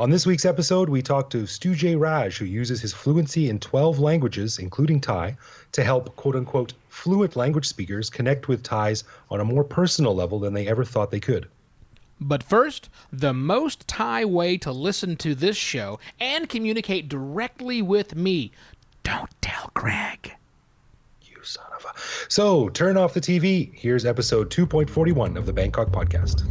On this week's episode, we talk to Stu Jay Raj, who uses his fluency in 12 languages, including Thai, to help quote-unquote fluent language speakers connect with Thais on a more personal level than they ever thought they could. But first, the most Thai way to listen to this show and communicate directly with me. Don't tell Greg. You son of a... So, turn off the TV. Here's episode 2.41 of the Bangkok Podcast.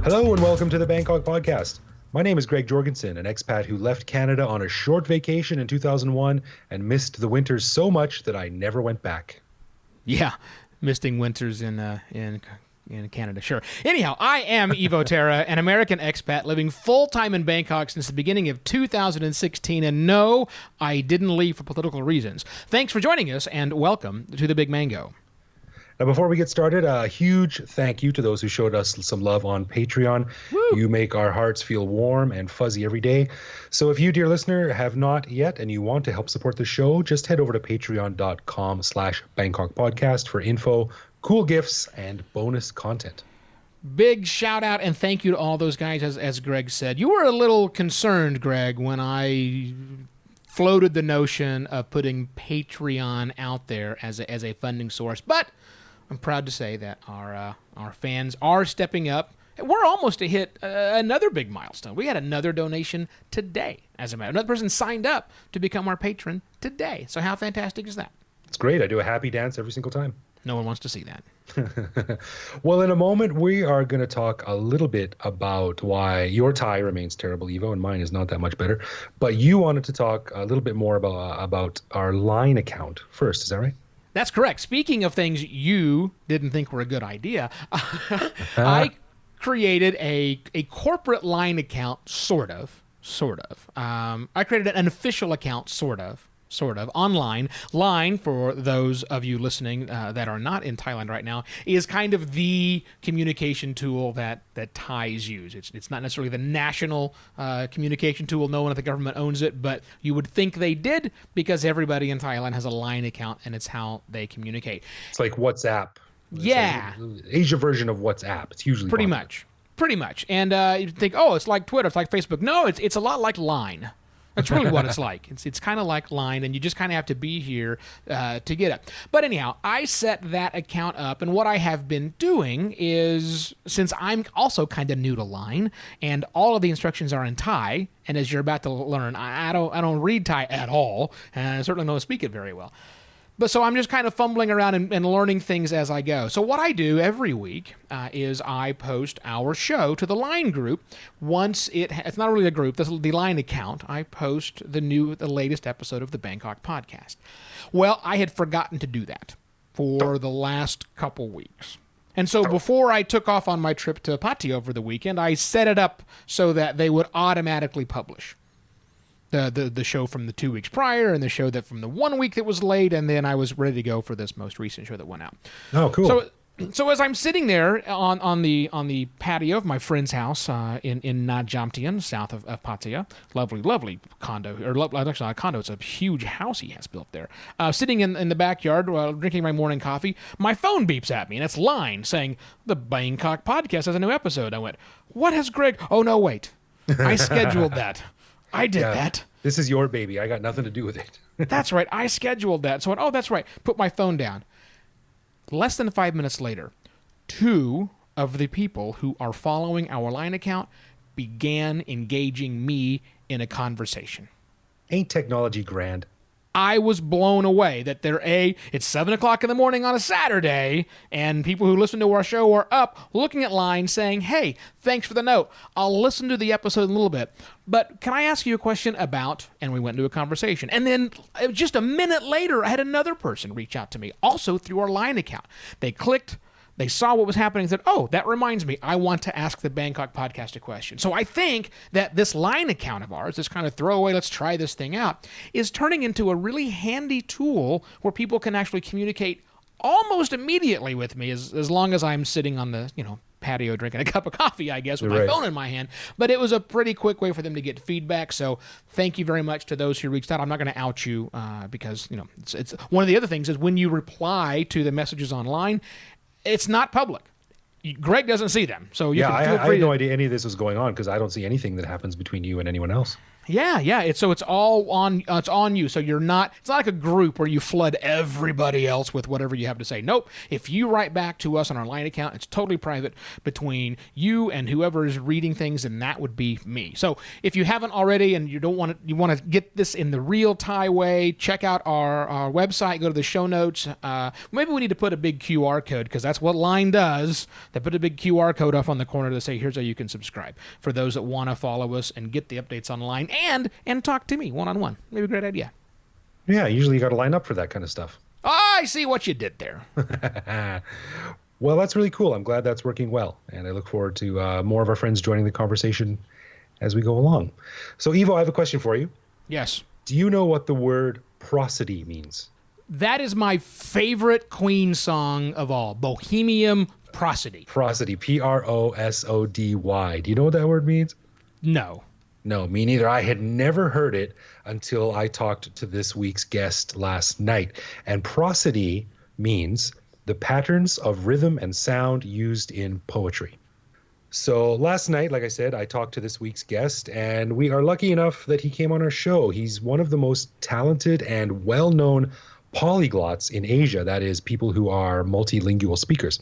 Hello and welcome to the Bangkok Podcast. My name is Greg Jorgensen, an expat who left Canada on a short vacation in 2001 and missed the winters so much that I never went back. Yeah, missing winters in Canada, sure. Anyhow, I am Evo Terra, an American expat living full-time in Bangkok since the beginning of 2016, and no, I didn't leave for political reasons. Thanks for joining us, and welcome to the Big Mango. Now, before we get started, a huge thank you to those who showed us some love on Patreon. Woo! You make our hearts feel warm and fuzzy every day. So if you, dear listener, have not yet and you want to help support the show, just head over to patreon.com/Bangkok Podcast for info, cool gifts, and bonus content. Big shout out and thank you to all those guys, as Greg said. You were a little concerned, Greg, when I floated the notion of putting Patreon out there as a funding source, but I'm proud to say that our fans are stepping up. We're almost to hit another big milestone. We had another donation today, as a matter. Another person signed up to become our patron today. So how fantastic is that? It's great. I do a happy dance every single time. No one wants to see that. Well, in a moment, we are going to talk a little bit about why your Thai remains terrible, Evo, and mine is not that much better. But you wanted to talk a little bit more about our Line account first. Is that right? That's correct. Speaking of things you didn't think were a good idea, I created a corporate Line account, sort of. I created an official account, sort of, online. Line, for those of you listening that are not in Thailand right now, is kind of the communication tool that Thais use. It's not necessarily the national communication tool. No one at the government owns it, but you would think they did because everybody in Thailand has a Line account, and it's how they communicate. It's like WhatsApp. Yeah. It's like Asia version of WhatsApp. It's usually Pretty popular. much. And you think, oh, it's like Twitter, it's like Facebook. No, it's a lot like Line. That's really what it's like. It's kind of like Line, and you just kind of have to be here to get it. But anyhow, I set that account up, and what I have been doing is, since I'm also kind of new to Line, and all of the instructions are in Thai, and as you're about to learn, I don't read Thai at all, and I certainly don't speak it very well. But so I'm just kind of fumbling around and learning things as I go. So what I do every week is I post our show to the Line group. Once it's not really a group, this is the Line account. I post the latest episode of the Bangkok Podcast. Well, I had forgotten to do that for the last couple weeks. And so before I took off on my trip to Pattaya over the weekend, I set it up so that they would automatically publish the show from the 2 weeks prior and the show that from the 1 week that was late, and then I was ready to go for this most recent show that went out. Oh, cool. So as I'm sitting there on the patio of my friend's house in Nha Jamtian, south of Pattaya, lovely condo, actually not a condo, it's a huge house he has built there. Sitting in the backyard while drinking my morning coffee, my phone beeps at me, and it's Line saying, "The Bangkok Podcast has a new episode." I went, "What has Greg..." Oh, no, wait. I scheduled that. I did that. This is your baby. I got nothing to do with it. That's right. I scheduled that. So I went, oh, that's right. Put my phone down. Less than 5 minutes later, 2 of the people who are following our Line account began engaging me in a conversation. Ain't technology grand? I was blown away that it's 7 o'clock in the morning on a Saturday, and people who listen to our show are up looking at Line saying, "Hey, thanks for the note. I'll listen to the episode in a little bit, but can I ask you a question about..." And we went into a conversation. And then just a minute later, I had another person reach out to me, also through our Line account. They clicked, they saw what was happening and said, "Oh, that reminds me, I want to ask the Bangkok Podcast a question." So I think that this Line account of ours, this kind of throwaway, let's try this thing out, is turning into a really handy tool where people can actually communicate almost immediately with me as long as I'm sitting on the, patio drinking a cup of coffee, I guess, with my Right. phone in my hand. But it was a pretty quick way for them to get feedback. So thank you very much to those who reached out. I'm not going to out you because, it's one of the other things is when you reply to the messages online, it's not public. Greg doesn't see them. So you Yeah, can I feel had free no to. idea any of this was going on because I don't see anything that happens between you and anyone else. Yeah. It's all on. It's on you. So you're not. It's not like a group where you flood everybody else with whatever you have to say. Nope. If you write back to us on our line account, it's totally private between you and whoever is reading things, and that would be me. So if you haven't already, and you don't want to, you want to get this in the real Thai way, check out our website. Go to the show notes. Maybe we need to put a big QR code because that's what Line does. They put a big QR code off on the corner to say, "Here's how you can subscribe." For those that want to follow us and get the updates online. And talk to me one-on-one. Maybe a great idea. Yeah, usually you got to line up for that kind of stuff. I see what you did there. Well, that's really cool. I'm glad that's working well. And I look forward to more of our friends joining the conversation as we go along. So, Ivo, I have a question for you. Yes. Do you know what the word prosody means? That is my favorite Queen song of all, Bohemian Prosody. Prosody, Prosody. Do you know what that word means? No. No, me neither. I had never heard it until I talked to this week's guest last night. And prosody means the patterns of rhythm and sound used in poetry. So last night, like I said, I talked to this week's guest, and we are lucky enough that he came on our show. He's one of the most talented and well-known polyglots in Asia, that is, people who are multilingual speakers.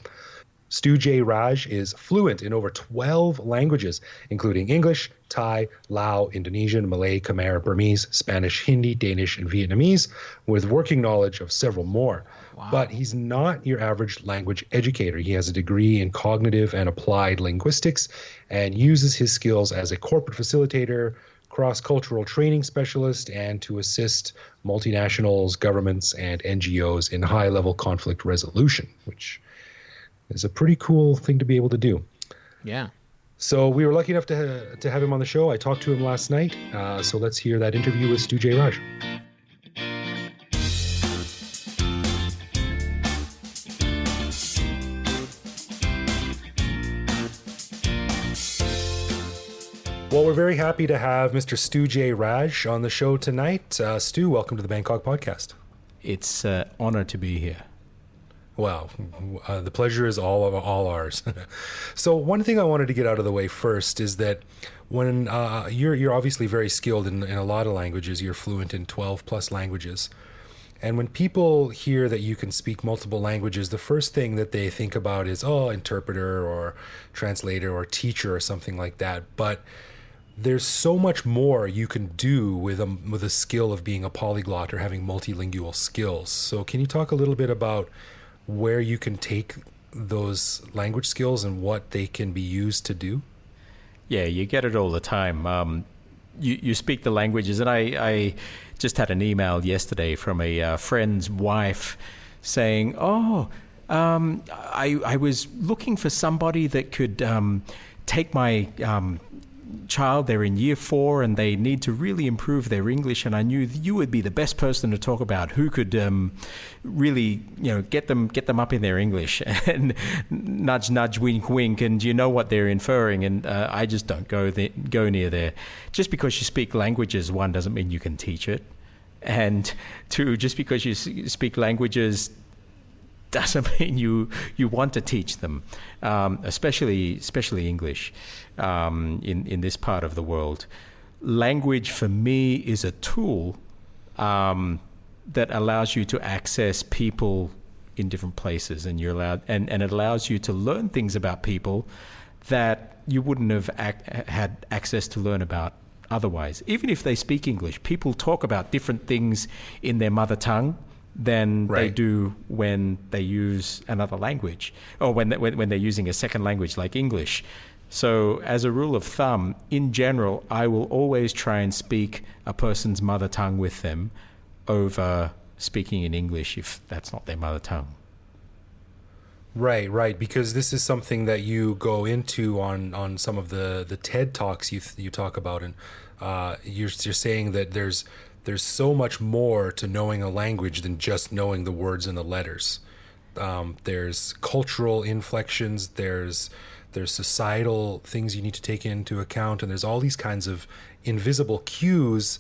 Stu Jay Raj is fluent in over 12 languages, including English, Thai, Lao, Indonesian, Malay, Khmer, Burmese, Spanish, Hindi, Danish, and Vietnamese, with working knowledge of several more. Wow. But he's not your average language educator. He has a degree in cognitive and applied linguistics and uses his skills as a corporate facilitator, cross-cultural training specialist, and to assist multinationals, governments, and NGOs in high-level conflict resolution, which is a pretty cool thing to be able to do. Yeah. So we were lucky enough to have him on the show. I talked to him last night. So let's hear that interview with Stu Jay Raj. Well, we're very happy to have Mr. Stu Jay Raj on the show tonight. Stu, welcome to the Bangkok Podcast. It's an honor to be here. Wow, the pleasure is all ours. So one thing I wanted to get out of the way first is that when you're obviously very skilled in a lot of languages, you're fluent in 12 plus languages. And when people hear that you can speak multiple languages, the first thing that they think about is, interpreter or translator or teacher or something like that. But there's so much more you can do with a skill of being a polyglot or having multilingual skills. So can you talk a little bit about where you can take those language skills and what they can be used to do? Yeah, you get it all the time. You speak the languages, and I just had an email yesterday from a friend's wife saying, I was looking for somebody that could take my child. They're in year 4 and they need to really improve their English, and I knew you would be the best person to talk about who could really get them up in their English. And nudge nudge, wink wink, and you know what they're inferring. And I just don't go near there. Just because you speak languages, one, doesn't mean you can teach it, and two, just because you speak languages doesn't mean you want to teach them, especially English in this part of the world. Language for me is a tool that allows you to access people in different places, and and it allows you to learn things about people that you wouldn't have had access to learn about otherwise. Even if they speak English, people talk about different things in their mother tongue than they do when they use another language, or when they're using a second language like English. So as a rule of thumb, in general, I will always try and speak a person's mother tongue with them over speaking in English if that's not their mother tongue. Right, because this is something that you go into on some of the TED Talks you talk about, and you're saying that there's so much more to knowing a language than just knowing the words and the letters. There's cultural inflections, there's there's societal things you need to take into account, and there's all these kinds of invisible cues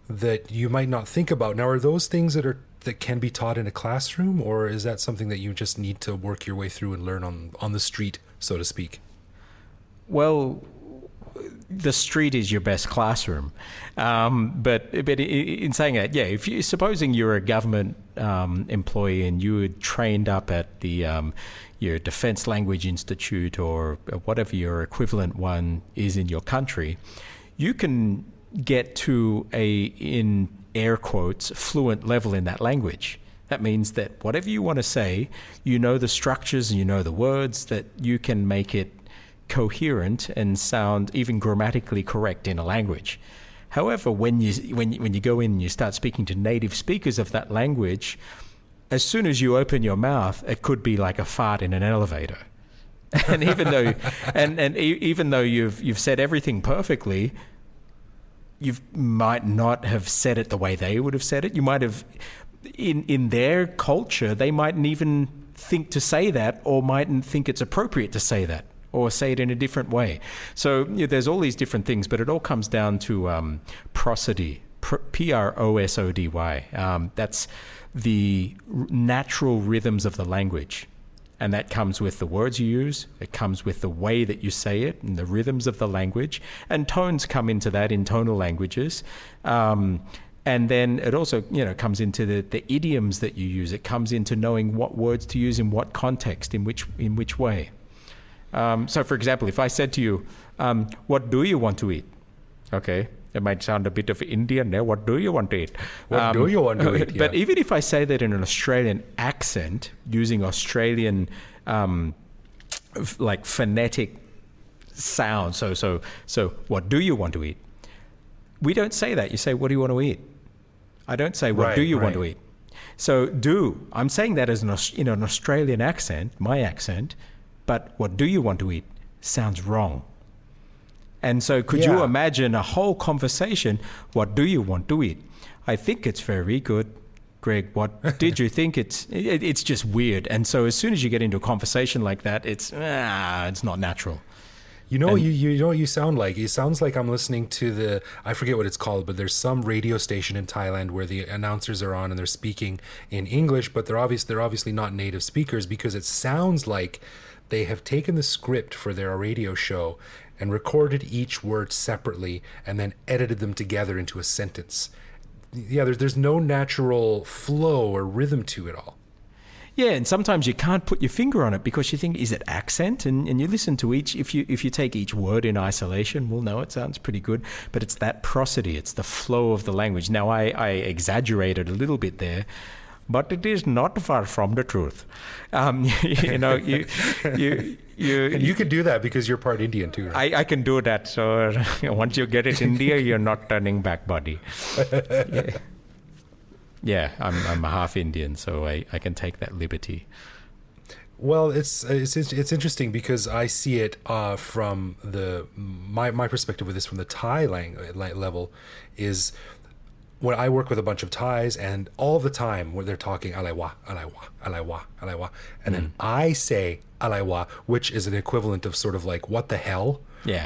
that you might not think about. Now, are those things that can be taught in a classroom, or is that something that you just need to work your way through and learn on the street, so to speak? Well, the street is your best classroom. But in saying that, yeah, supposing you're a government employee and you were trained up at the your Defense Language Institute or whatever your equivalent one is in your country, you can get to in air quotes, fluent level in that language. That means that whatever you want to say, you know the structures and you know the words, that you can make it coherent and sound even grammatically correct in a language. However, when you go in and you start speaking to native speakers of that language, as soon as you open your mouth, it could be like a fart in an elevator. And even though you've said everything perfectly, you might not have said it the way they would have said it. You might have, in their culture, they mightn't even think to say that, or mightn't think it's appropriate to say that, or say it in a different way. So there's all these different things, but it all comes down to prosody, prosody. That's the natural rhythms of the language. And that comes with the words you use, it comes with the way that you say it, and the rhythms of the language. And tones come into that in tonal languages. And then it also, comes into the idioms that you use. It comes into knowing what words to use in what context, in which way. So, for example, if I said to you, what do you want to eat? Okay, it might sound a bit of Indian there. What do you want to eat? What do you want to eat? Yeah. But even if I say that in an Australian accent, using Australian like phonetic sound, so what do you want to eat? We don't say that. You say, what do you want to eat? I don't say, what do you want to eat? So I'm saying that as in an Australian accent, my accent, but what do you want to eat sounds wrong. And so could you imagine a whole conversation, what do you want to eat? I think it's very good. Greg, what did you think? It's just weird. And so as soon as you get into a conversation like that, it's not natural. You know what you sound like? It sounds like I'm listening to I forget what it's called, but there's some radio station in Thailand where the announcers are on and they're speaking in English, but they're obviously not native speakers, because it sounds like they have taken the script for their radio show and recorded each word separately and then edited them together into a sentence. Yeah, there's no natural flow or rhythm to it all. Yeah, and sometimes you can't put your finger on it because you think, is it accent? And you listen to each, if you take each word in isolation, well, no, it sounds pretty good, but it's that prosody, it's the flow of the language. Now, I exaggerated a little bit there, but it is not far from the truth. You could do that because you're part Indian too, right? I can do that. So once you get it India, you're not turning back, buddy. Yeah, I'm a half Indian, so I can take that liberty. Well, it's interesting because I see it from my perspective with this from the Thai level is when I work with a bunch of Thais, and all the time where they're talking alaiwa, alaiwa, alaiwa, alaiwa, and then I say alaiwa, which is an equivalent of sort of like what the hell,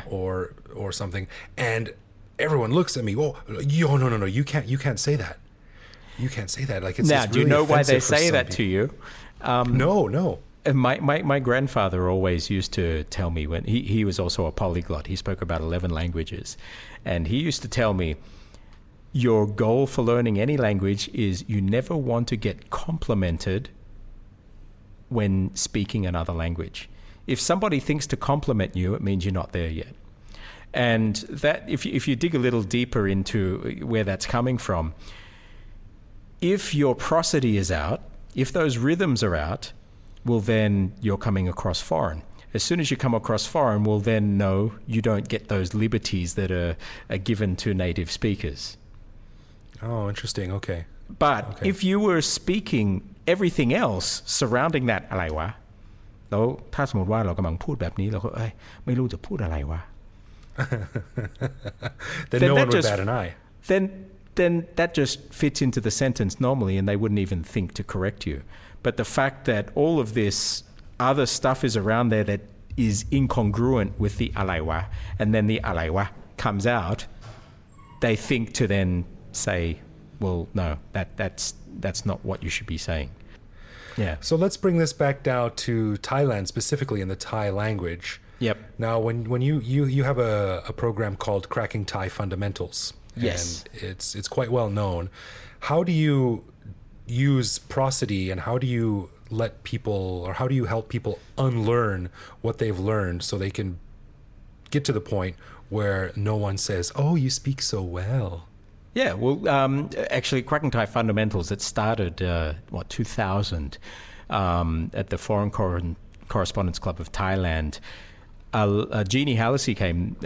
or something, and everyone looks at me. Oh, no, you can't say that. You can't say that. Like it's now. It's Do really you know why they say that people. to you? No. My grandfather always used to tell me, when he was also a polyglot. He spoke about 11 languages, and he used to tell me, your goal for learning any language is you never want to get complimented when speaking another language. If somebody thinks to compliment you, it means you're not there yet. And that, if you dig a little deeper into where that's coming from, if your prosody is out, if those rhythms are out, well, then you're coming across foreign. As soon as you come across foreign, well, then no, you don't get those liberties that are given to native speakers. Oh, interesting. Okay. But if you were speaking everything else surrounding that อะไรวะแล้วถ้าสมมติว่าเรากำลังพูดแบบนี้เราก็ไม่รู้จะพูดอะไรวะ then no one would bat an eye. Then that just fits into the sentence normally, and they wouldn't even think to correct you. But the fact that all of this other stuff is around there that is incongruent with the alaiwa, and then the alaiwa comes out, they think to then say, well, no, that's not what you should be saying. Yeah. So let's bring this back down to Thailand, specifically in the Thai language. Yep. Now, when you have a program called Cracking Thai Fundamentals, yes, and it's quite well known. How do you use prosody, and how do you let people, or how do you help people unlearn what they've learned so they can get to the point where no one says, "Oh, you speak so well"? Yeah, well, actually, Cracking Thai Fundamentals, it started, 2000, at the Foreign Correspondence Club of Thailand. Jeannie Hallisey came,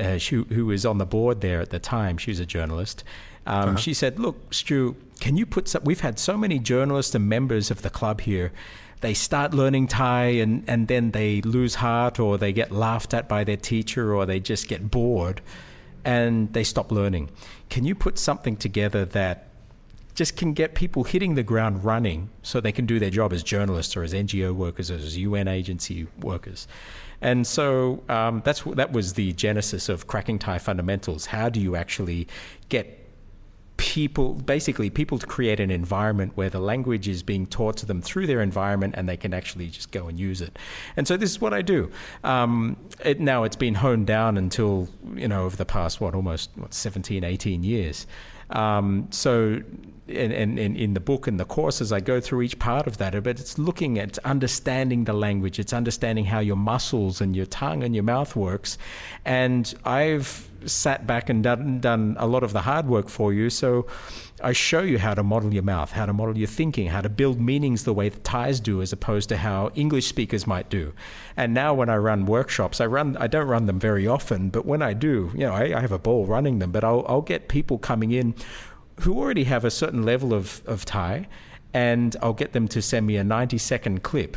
who was on the board there at the time. She was a journalist. She said, look, Stu, can you put some... We've had so many journalists and members of the club here. They start learning Thai and then they lose heart, or they get laughed at by their teacher, or they just get bored and they stop learning. Can you put something together that just can get people hitting the ground running so they can do their job as journalists or as NGO workers or as UN agency workers? And so that was the genesis of Cracking Thai Fundamentals. How do you actually get people to create an environment where the language is being taught to them through their environment and they can actually just go and use it? And so this is what I do. Now it's been honed down until, over the past, almost 17, 18 years. So in the book and the courses, I go through each part of that, but it's looking at understanding the language. It's understanding how your muscles and your tongue and your mouth works. And I've sat back and done a lot of the hard work for you. So I show you how to model your mouth, how to model your thinking, how to build meanings the way the Thais do, as opposed to how English speakers might do. And now when I run workshops, I don't run them very often, but when I do, I have a ball running them, but I'll get people coming in who already have a certain level of Thai, and I'll get them to send me a 90-second clip.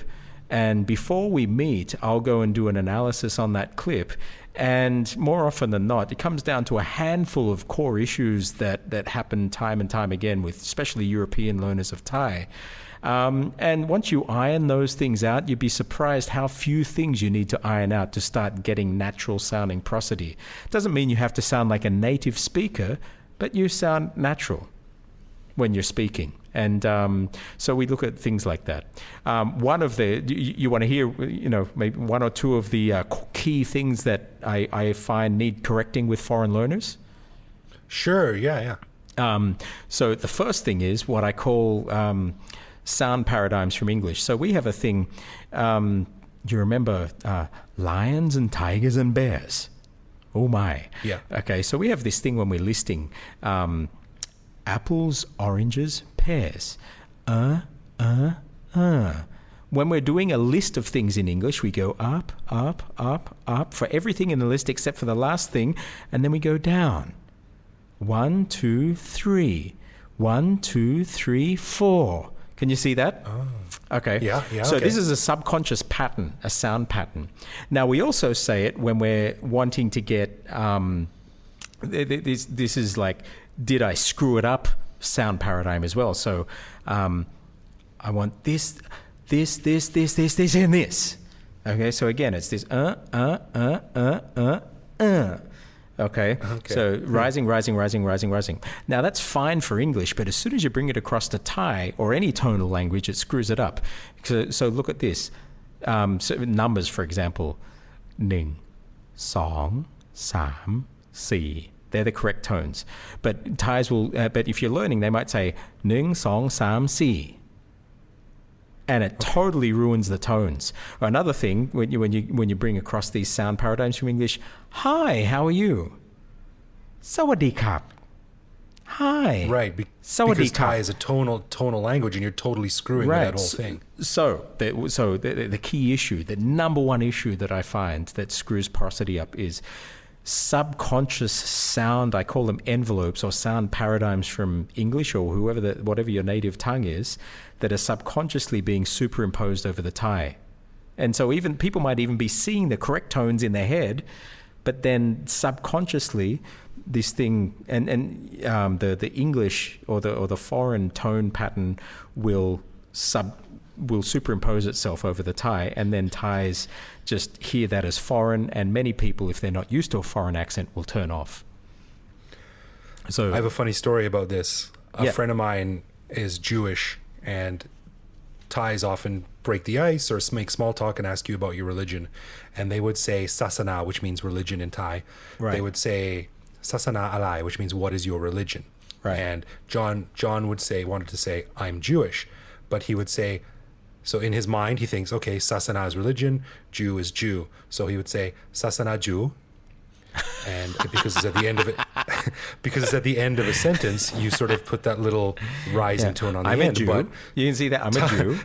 And before we meet, I'll go and do an analysis on that clip. And more often than not, it comes down to a handful of core issues that happen time and time again with especially European learners of Thai. And once you iron those things out, you'd be surprised how few things you need to iron out to start getting natural sounding prosody. Doesn't mean you have to sound like a native speaker, but you sound natural when you're speaking. And so we look at things like that. One of you want to hear, maybe one or two of the key things that I find need correcting with foreign learners? Sure, yeah. So the first thing is what I call sound paradigms from English. So we have a thing, you remember lions and tigers and bears? Oh my. Yeah. Okay, so we have this thing when we're listing apples, oranges, pears. When we're doing a list of things in English, we go up, up, up, up for everything in the list except for the last thing, and then we go down. 1, 2, 3. 1, 2, 3, 4. Can you see that? Oh. Okay. Yeah. So okay. this is a subconscious pattern, a sound pattern. Now we also say it when we're wanting to get this is like, did I screw it up sound paradigm as well. So I want this, and this. Okay, so again, it's this Okay, so rising. Now that's fine for English, but as soon as you bring it across to Thai or any tonal language, it screws it up. So look at this. So numbers, for example, 1, 2, 3, 4. They're the correct tones. But Thais will, but if you're learning, they might say 1, 2, 3, 4. And it totally ruins the tones. Or another thing, when you bring across these sound paradigms from English, hi, how are you? Sawadee kap. Hi. Right, because Thai is a tonal language, and you're totally screwing with that whole thing. So the key issue, the number one issue that I find that screws prosody up is subconscious sound. I call them envelopes or sound paradigms from English or whatever your native tongue is, that are subconsciously being superimposed over the Thai. And so even people might even be seeing the correct tones in their head, but then subconsciously this thing and the English or the foreign tone pattern will will superimpose itself over the Thai, and then Thais just hear that as foreign, and many people, if they're not used to a foreign accent, will turn off. So I have a funny story about this. A Yeah. friend of mine is Jewish, and Thais often break the ice or make small talk and ask you about your religion. And they would say sasana, which means religion in Thai. Right. They would say sasana alai, which means what is your religion? Right. And John wanted to say, I'm Jewish. But he would say, so in his mind, he thinks, okay, sasana is religion, Jew is Jew. So he would say sasana Jew. And because it's at the end of it, because it's at the end of a sentence, you sort of put that little rising tone on the I'm end. a Jew. But You can see that I'm a Jew.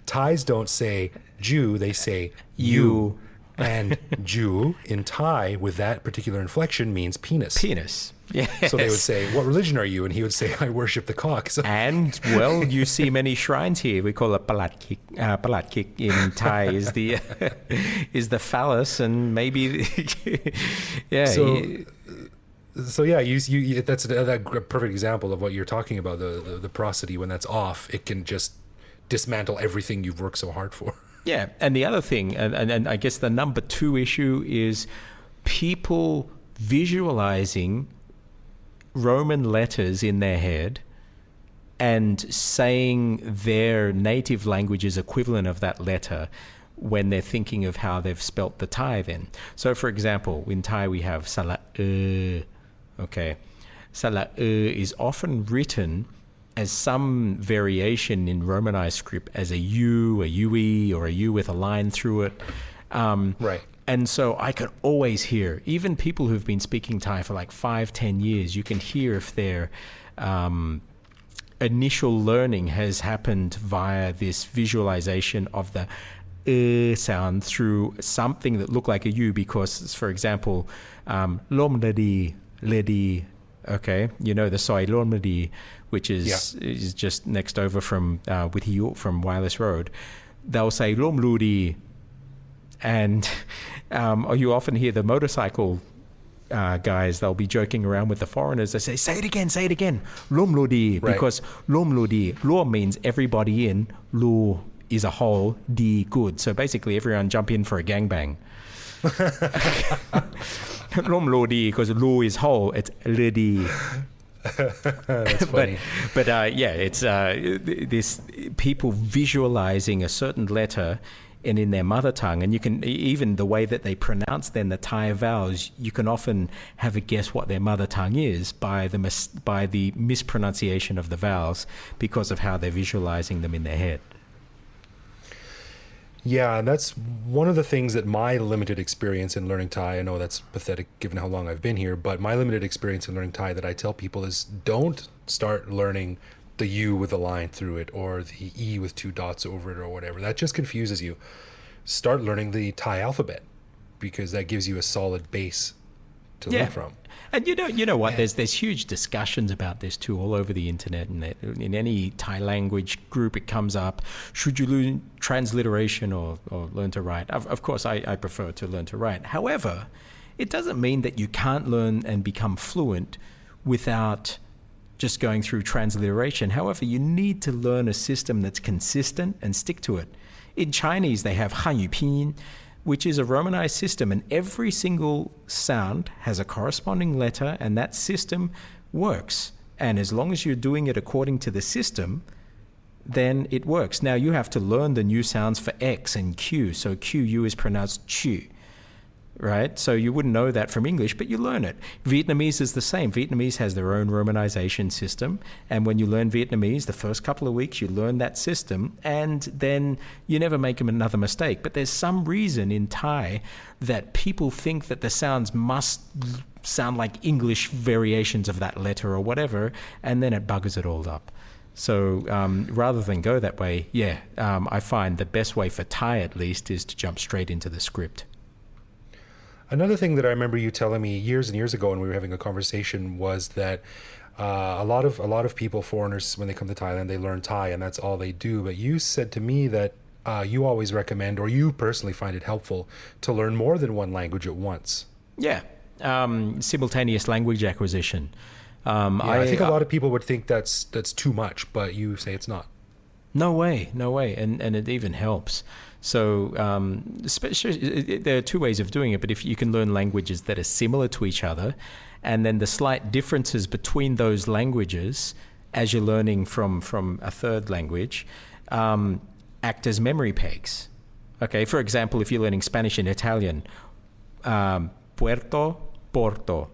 Thais don't say Jew, they say You. you. And Jew in Thai with that particular inflection means penis. Penis. Yes. So they would say, what religion are you? And he would say, I worship the cock. So And well, you see many shrines here. We call it palat kik. Palat kik in Thai is the is the phallus, and maybe yeah. So yeah, you that's a perfect example of what you're talking about, the prosody. When that's off, it can just dismantle everything you've worked so hard for. Yeah, and the other thing, and I guess the number 2 issue is people visualizing Roman letters in their head and saying their native language's equivalent of that letter when they're thinking of how they've spelt the Thai then. So for example, in Thai we have sala okay. Sala is often written as some variation in Romanized script as a U, a UE, or a U with a line through it. Right. And so I can always hear, even people who've been speaking Thai for like 5-10 years, you can hear if their initial learning has happened via this visualization of the sound through something that looked like a U, because, for example, lom ledi, okay, you know the soy lom ledi, which is just next over from Withiyu from Wireless Road. They'll say lom ludi, and you often hear the motorcycle guys, they'll be joking around with the foreigners. They say it again, lom ludi, Right. because lom ludi, lo means everybody in, lu is a whole, di good. So basically everyone jump in for a gangbang. Lom lodi, because lu is whole, it's ludi. That's funny. But yeah, it's this people visualizing a certain letter and in their mother tongue, and you can even the way that they pronounce then the Thai vowels, you can often have a guess what their mother tongue is by the mispronunciation of the vowels because of how they're visualizing them in their head. Yeah, and that's one of the things that my limited experience in learning Thai, I know that's pathetic given how long I've been here, but my limited experience in learning Thai that I tell people is don't start learning the U with a line through it or the E with 2 dots over it or whatever. That just confuses you. Start learning the Thai alphabet because that gives you a solid base to learn from. And you know what? There's huge discussions about this too all over the internet, and in any Thai language group it comes up. Should you learn transliteration or learn to write? Of course, I prefer to learn to write. However, it doesn't mean that you can't learn and become fluent without just going through transliteration. However, you need to learn a system that's consistent and stick to it. In Chinese, they have Hanyu Pinyin, which is a Romanized system, and every single sound has a corresponding letter, and that system works. And as long as you're doing it according to the system, then it works. Now you have to learn the new sounds for X and Q. So QU is pronounced Chu, right? So you wouldn't know that from English, but you learn it. Vietnamese is the same. Vietnamese has their own romanization system. And when you learn Vietnamese, the first couple of weeks, you learn that system, and then you never make another mistake. But there's some reason in Thai that people think that the sounds must sound like English variations of that letter or whatever, and then it buggers it all up. So rather than go that way, I find the best way for Thai, at least, is to jump straight into the script. Another thing that I remember you telling me years and years ago when we were having a conversation was that a lot of people, foreigners, when they come to Thailand, they learn Thai and that's all they do. But you said to me that you always recommend, or you personally find it helpful, to learn more than one language at once. Yeah, simultaneous language acquisition. I think a lot of people would think that's too much, but you say it's not. No way, no way, and it even helps. So, especially there are two ways of doing it. But if you can learn languages that are similar to each other, and then the slight differences between those languages as you're learning from a third language, act as memory pegs. Okay, for example, if you're learning Spanish and Italian, puerto, porto.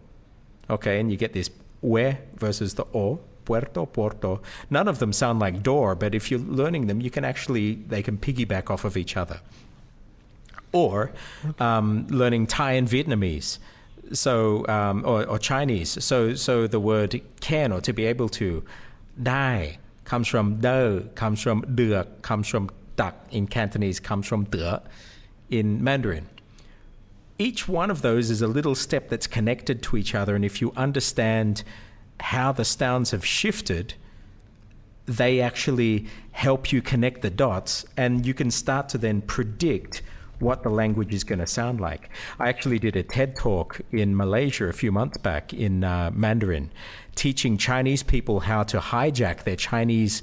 Okay, and you get this ue versus the o. Puerto, Porto. None of them sound like door, but if you're learning them, they can piggyback off of each other. Or learning Thai and Vietnamese, so or Chinese. So the word can, or to be able to, dai comes from de, comes from được, comes from tak in Cantonese, comes from de in Mandarin. Each one of those is a little step that's connected to each other, and if you understand how the sounds have shifted, they actually help you connect the dots, and you can start to then predict what the language is going to sound like. I actually did a TED talk in Malaysia a few months back in Mandarin, teaching Chinese people how to hijack their Chinese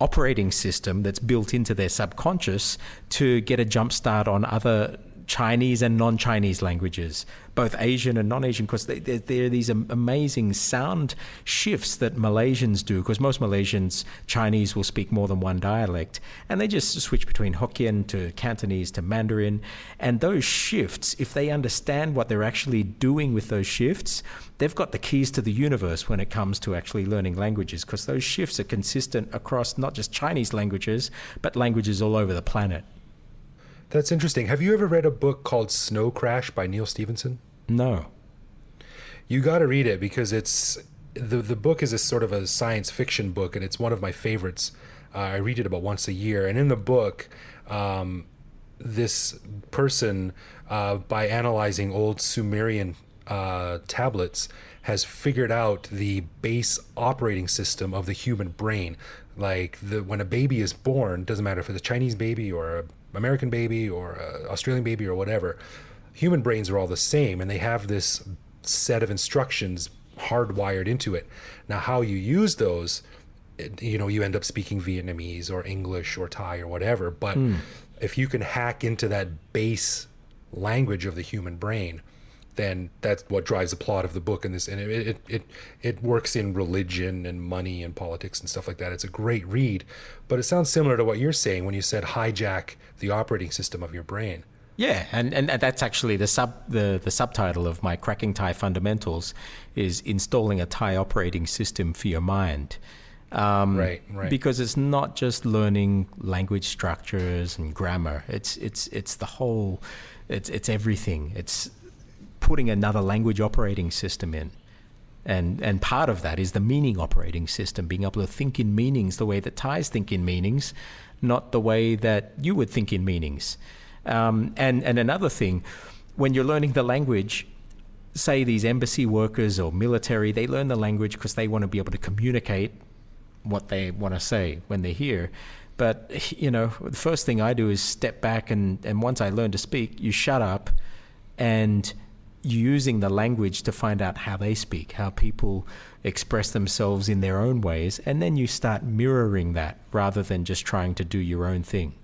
operating system that's built into their subconscious to get a jump start on other Chinese and non-Chinese languages, both Asian and non-Asian, because there are these amazing sound shifts that Malaysians do, because most Malaysians, Chinese will speak more than one dialect, and they just switch between Hokkien to Cantonese to Mandarin. And those shifts, if they understand what they're actually doing with those shifts, they've got the keys to the universe when it comes to actually learning languages, because those shifts are consistent across not just Chinese languages, but languages all over the planet. That's interesting. Have you ever read a book called Snow Crash by Neil Stephenson? No. You got to read it, because it's the book is a sort of a science fiction book, and it's one of my favorites. I read it about once a year. And in the book, this person, by analyzing old Sumerian tablets, has figured out the base operating system of the human brain. Like when a baby is born, doesn't matter if it's a Chinese baby or a American baby or Australian baby or whatever, human brains are all the same, and they have this set of instructions hardwired into it. Now, how you use those, you end up speaking Vietnamese or English or Thai or whatever, but if you can hack into that base language of the human brain, then that's what drives the plot of the book. And it works in religion and money and politics and stuff like that. It's a great read, but it sounds similar to what you're saying when you said hijack the operating system of your brain. Yeah, and that's actually the subtitle of my Cracking Thai Fundamentals is installing a Thai operating system for your mind. Right. Because it's not just learning language structures and grammar. It's the whole. It's everything. It's putting another language operating system in. And part of that is the meaning operating system, being able to think in meanings the way that Thais think in meanings, not the way that you would think in meanings. And another thing, when you're learning the language, say these embassy workers or military, they learn the language because they want to be able to communicate what they want to say when they're here. But, the first thing I do is step back, and once I learn to speak, you shut up and using the language to find out how they speak, how people express themselves in their own ways, and then you start mirroring that rather than just trying to do your own thing.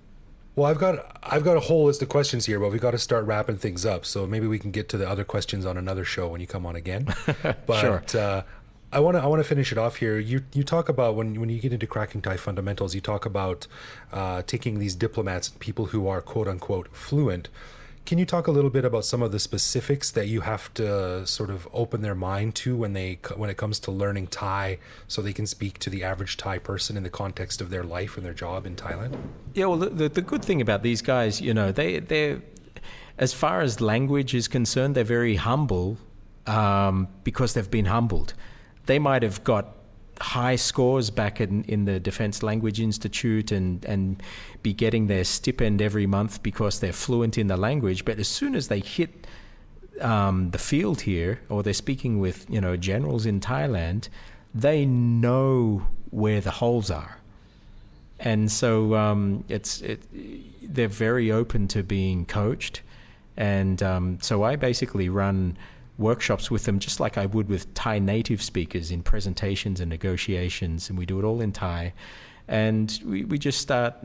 Well, I've got a whole list of questions here, but we've got to start wrapping things up. So maybe we can get to the other questions on another show when you come on again. But Sure. I want to finish it off here. You talk about when you get into Cracking Thai Fundamentals, you talk about taking these diplomats and people who are quote unquote fluent. Can you talk a little bit about some of the specifics that you have to sort of open their mind to when it comes to learning Thai, so they can speak to the average Thai person in the context of their life and their job in Thailand? Yeah, well, the good thing about these guys, they're as far as language is concerned, they're very humble because they've been humbled. They might have got high scores back in the Defense Language Institute and be getting their stipend every month because they're fluent in the language. But as soon as they hit the field here, or they're speaking with generals in Thailand, they know where the holes are, and so they're very open to being coached. And so I basically run workshops with them just like I would with Thai native speakers in presentations and negotiations, and we do it all in Thai. And we just start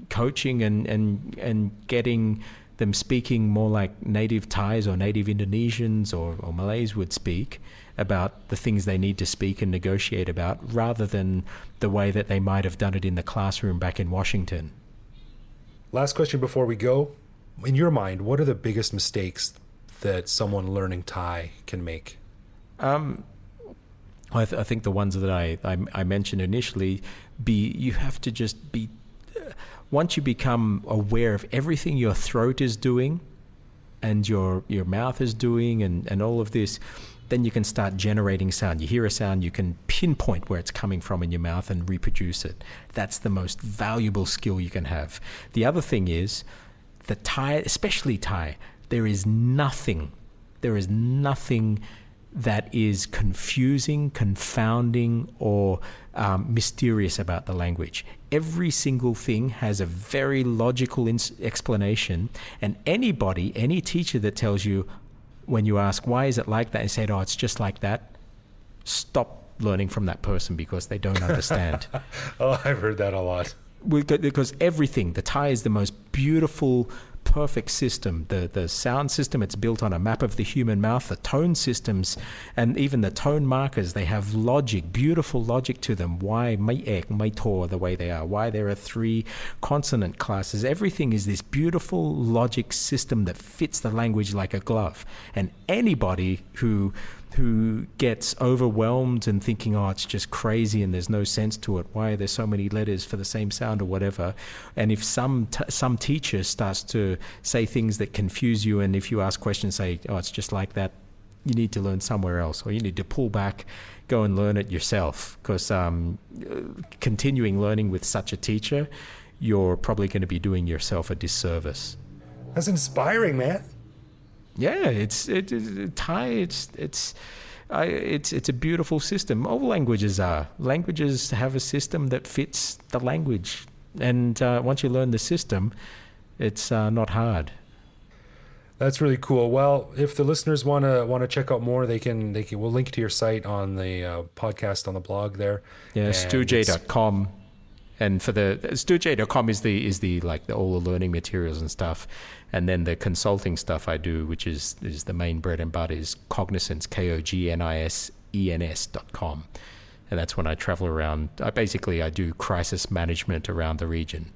coaching and getting them speaking more like native Thais or native Indonesians or Malays would speak about the things they need to speak and negotiate about, rather than the way that they might have done it in the classroom back in Washington. Last question before we go. In your mind, what are the biggest mistakes that someone learning Thai can make? I think the ones that I mentioned initially, you have to just be, once you become aware of everything your throat is doing and your mouth is doing and all of this, then you can start generating sound. You hear a sound, you can pinpoint where it's coming from in your mouth and reproduce it. That's the most valuable skill you can have. The other thing is, the Thai, especially Thai, there is nothing that is confusing, confounding, or mysterious about the language. Every single thing has a very logical explanation, and any teacher that tells you, when you ask, why is it like that, and said, oh, it's just like that, stop learning from that person, because they don't understand. Oh, I've heard that a lot. Because everything, the Thai is the most beautiful, perfect system. The sound system, it's built on a map of the human mouth. The tone systems and even the tone markers, they have logic, beautiful logic to them. Why mai ek, mai to the way they are, why there are 3 consonant classes. Everything is this beautiful logic system that fits the language like a glove. And anybody who gets overwhelmed and thinking, oh, it's just crazy and there's no sense to it, why are there so many letters for the same sound or whatever, and if some teacher starts to say things that confuse you, and if you ask questions, say, oh, it's just like that, you need to learn somewhere else, or you need to pull back, go and learn it yourself, because continuing learning with such a teacher, you're probably going to be doing yourself a disservice. That's inspiring, man. Yeah, Thai. It's a beautiful system. All languages are. Languages have a system that fits the language, and once you learn the system, it's not hard. That's really cool. Well, if the listeners want to check out more, they can. We'll link to your site on the podcast on the blog there. Yeah, stujay.com. And for the StuJay.com is the like all the learning materials and stuff, and then the consulting stuff I do, which is the main bread and butter, is Cognisance, KOGNISENS.com, and that's when I travel around. I do crisis management around the region,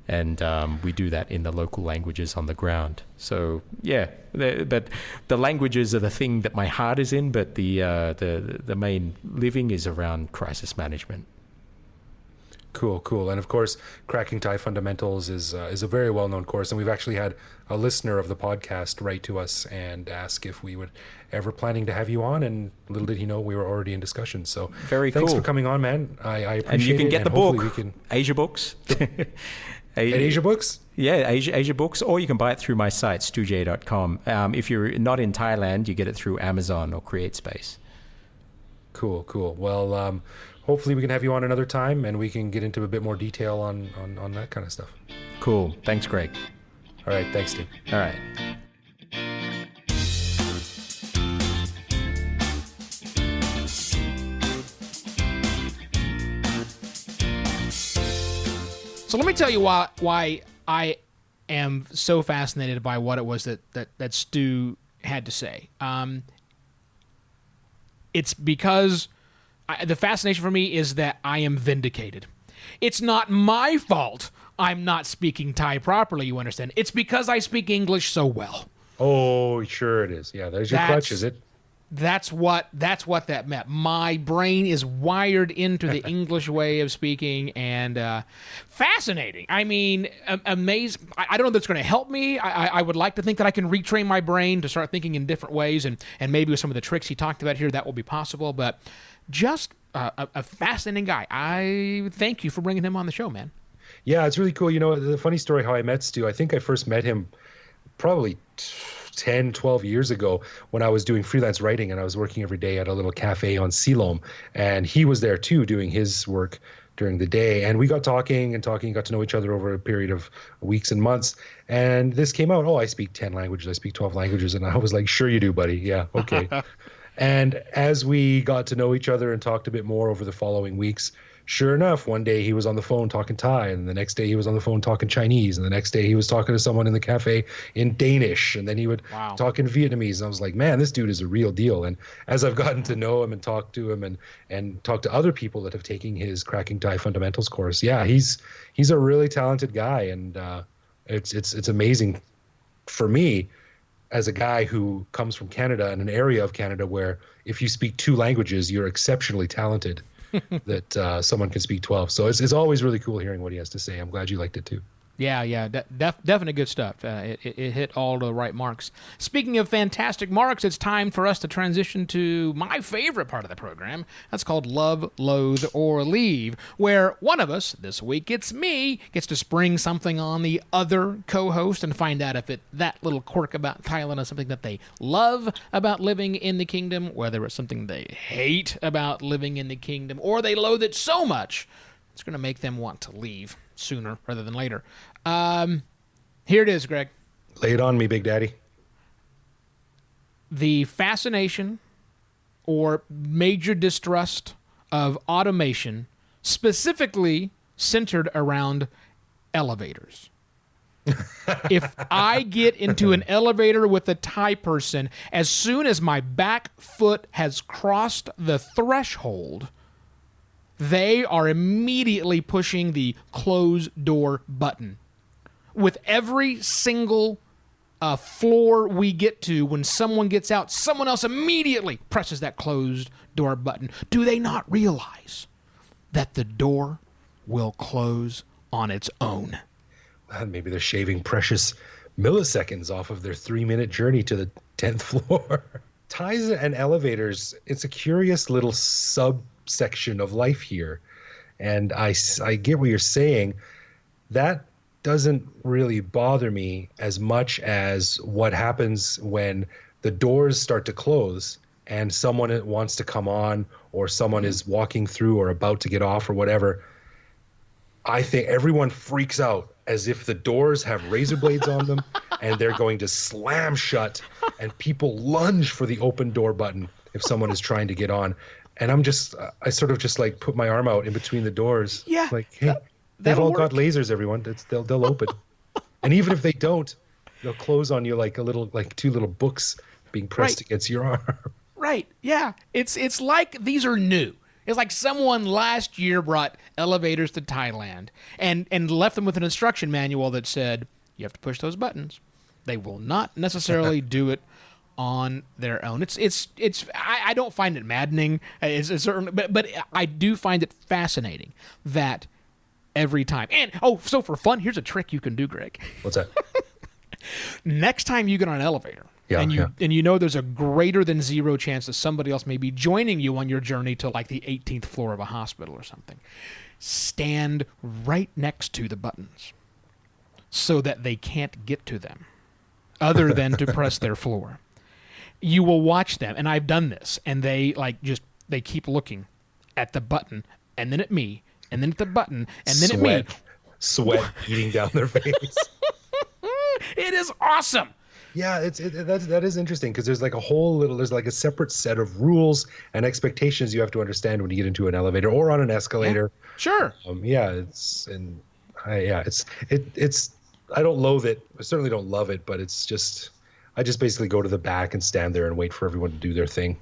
and we do that in the local languages on the ground. So yeah, but the languages are the thing that my heart is in, but the main living is around crisis management. Cool. And of course, Cracking Thai Fundamentals is a very well-known course, and we've actually had a listener of the podcast write to us and ask if we would ever planning to have you on, and little did he know we were already in discussion. So very thanks cool. for coming on, man. I appreciate it. And you can get the book, Asia Books. At Asia Books? Yeah, Asia Books, or you can buy it through my site, stujay.com. If you're not in Thailand, you get it through Amazon or CreateSpace. Cool. Well, hopefully we can have you on another time and we can get into a bit more detail on that kind of stuff. Cool. Thanks, Greg. All right. Thanks, Steve. All right. So let me tell you why I am so fascinated by what it was that Stu had to say. It's because the fascination for me is that I am vindicated. It's not my fault I'm not speaking Thai properly, you understand. It's because I speak English so well. Oh, sure it is. Yeah, there's your crutch, is it? That's what that meant. My brain is wired into the English way of speaking, and fascinating. I mean, amazing. I don't know if that's going to help me. I would like to think that I can retrain my brain to start thinking in different ways, and maybe with some of the tricks he talked about here, that will be possible. But just a fascinating guy. I thank you for bringing him on the show, man. Yeah, it's really cool. You know, the funny story how I met Stu, I think I first met him probably 10, 12 years ago when I was doing freelance writing, and I was working every day at a little cafe on Silom, and he was there too doing his work during the day, and we got talking, got to know each other over a period of weeks and months, and this came out, I speak 10 languages, I speak 12 languages, and I was like, sure you do, buddy. Yeah, okay. And as we got to know each other and talked a bit more over the following weeks, sure enough, one day he was on the phone talking Thai, and the next day he was on the phone talking Chinese, and the next day he was talking to someone in the cafe in Danish, and then he would talk in Vietnamese. And I was like, man, this dude is a real deal. And as I've gotten to know him and talk to him and talk to other people that have taken his Cracking Thai Fundamentals course, yeah, he's a really talented guy, and it's amazing for me as a guy who comes from Canada, in an area of Canada where if you speak 2 languages, you're exceptionally talented. That someone can speak 12. So it's always really cool hearing what he has to say. I'm glad you liked it too. Yeah, definitely good stuff. It hit all the right marks. Speaking of fantastic marks, it's time for us to transition to my favorite part of the program. That's called Love, Loathe, or Leave, where one of us, this week it's me, gets to spring something on the other co-host and find out if that little quirk about Thailand is something that they love about living in the kingdom, whether it's something they hate about living in the kingdom, or they loathe it so much it's going to make them want to leave sooner rather than later. Here it is, Greg. Lay it on me, Big Daddy. The fascination or major distrust of automation, specifically centered around elevators. If I get into an elevator with a Thai person, as soon as my back foot has crossed the threshold, they are immediately pushing the close door button. With every single floor we get to, when someone gets out, someone else immediately presses that closed door button. Do they not realize that the door will close on its own? Well, maybe they're shaving precious milliseconds off of their 3-minute journey to the 10th floor. Ties and elevators, it's a curious little subsection of life here. And I get what you're saying. That doesn't really bother me as much as what happens when the doors start to close and someone wants to come on, or someone is walking through or about to get off or whatever. I think everyone freaks out as if the doors have razor blades on them and they're going to slam shut, and people lunge for the open door button if someone is trying to get on. And I sort of just like put my arm out in between the doors. Yeah. Like, hey, they've all got lasers, everyone. They'll open. And even if they don't, they'll close on you like 2 little books being pressed against your arm. Right. Yeah. It's like these are new. It's like someone last year brought elevators to Thailand and left them with an instruction manual that said, you have to push those buttons. They will not necessarily do it on their own. I don't find it maddening, but I do find it fascinating that every time. And so for fun, here's a trick you can do, Greg. What's that? Next time you get on an elevator, and you know there's a greater than 0 chance that somebody else may be joining you on your journey to like the 18th floor of a hospital or something, stand right next to the buttons so that they can't get to them other than to press their floor. You will watch them, and I've done this, and they keep looking at the button, and then at me, and then at the button, and then at me. Sweat beating down their face. It is awesome. Yeah, that is interesting, because there's there's like a separate set of rules and expectations you have to understand when you get into an elevator or on an escalator. Yeah, sure. I don't loathe it. I certainly don't love it, but I just basically go to the back and stand there and wait for everyone to do their thing.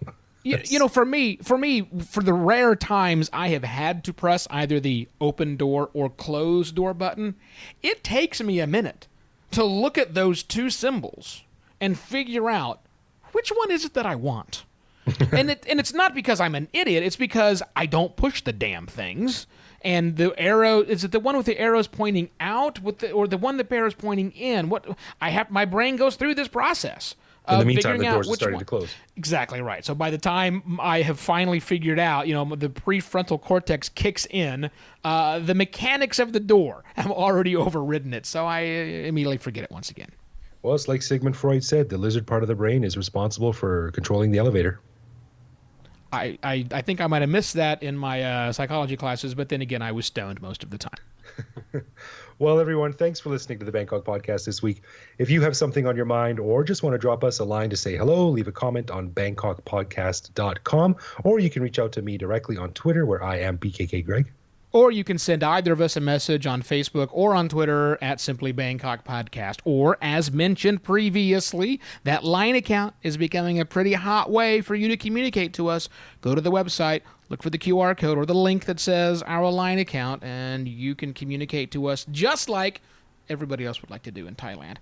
For me, for the rare times I have had to press either the open door or close door button, it takes me a minute to look at those 2 symbols and figure out which one is it that I want. and it's not because I'm an idiot. It's because I don't push the damn things. And the arrow, is it the one with the arrows pointing out or the one that the arrows pointing in? My brain goes through this process. In the meantime, the doors are starting to close. Exactly right. So by the time I have finally figured out, the prefrontal cortex kicks in, the mechanics of the door have already overridden it. So I immediately forget it once again. Well, it's like Sigmund Freud said, the lizard part of the brain is responsible for controlling the elevator. I think I might have missed that in my psychology classes, but then again, I was stoned most of the time. Well, everyone, thanks for listening to the Bangkok Podcast this week. If you have something on your mind or just want to drop us a line to say hello, leave a comment on bangkokpodcast.com, or you can reach out to me directly on Twitter, where I am BKK Greg. Or you can send either of us a message on Facebook or on Twitter at Simply Bangkok Podcast. Or, as mentioned previously, that Line account is becoming a pretty hot way for you to communicate to us. Go to the website, look for the QR code or the link that says our Line account, and you can communicate to us just like everybody else would like to do in Thailand.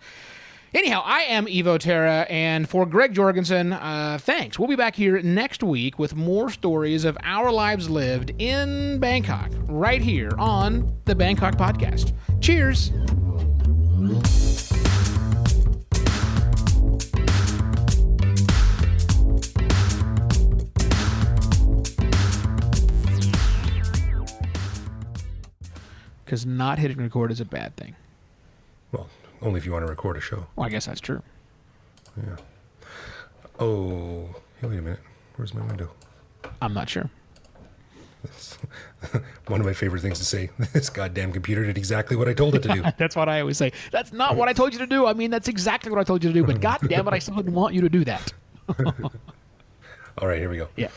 Anyhow, I am Evo Terra, and for Greg Jorgensen, thanks. We'll be back here next week with more stories of our lives lived in Bangkok, right here on the Bangkok Podcast. Cheers! Because not hitting record is a bad thing. Well, only if you want to record a show. Well, I guess that's true. Yeah. Oh, hey, wait a minute. Where's my window? I'm not sure. One of my favorite things to say. This goddamn computer did exactly what I told it to do. That's what I always say. That's not what I told you to do. I mean, that's exactly what I told you to do. But God damn it, I still didn't want you to do that. All right, here we go. Yeah.